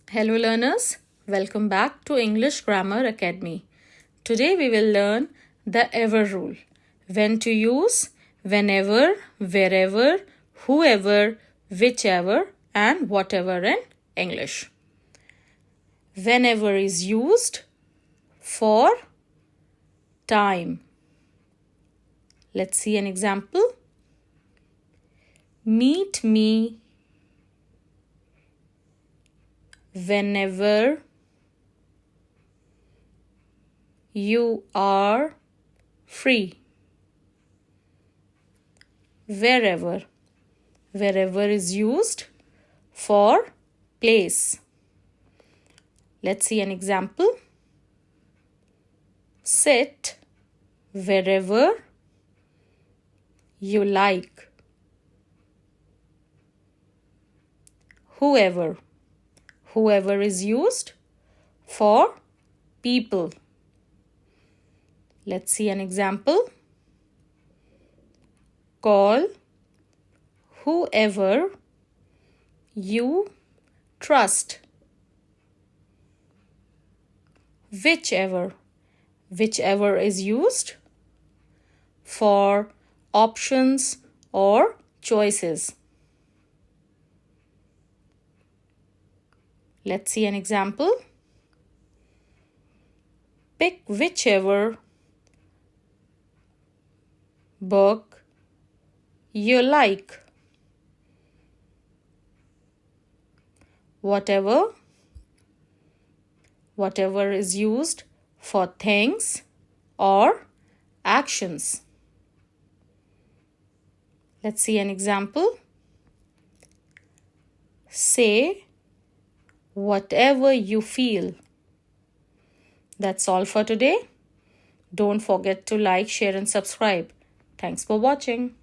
Hello learners, welcome back to English Grammar Academy. Today we will learn the ever rule. When to use whenever, wherever, whoever, whichever and whatever in English. Whenever is used for time. Let's see an example. Meet me whenever you are free. Wherever. Wherever is used for place. Let's see an example. Sit wherever you like. Whoever. Whoever is used for people. Let's see an example. Call whoever you trust. Whichever. Whichever is used for options or choices. Let's see an example. Pick whichever book you like. Whatever is used for things or actions. Let's see an example. Say whatever you feel. That's all for today. Don't forget to like, share and subscribe. Thanks for watching.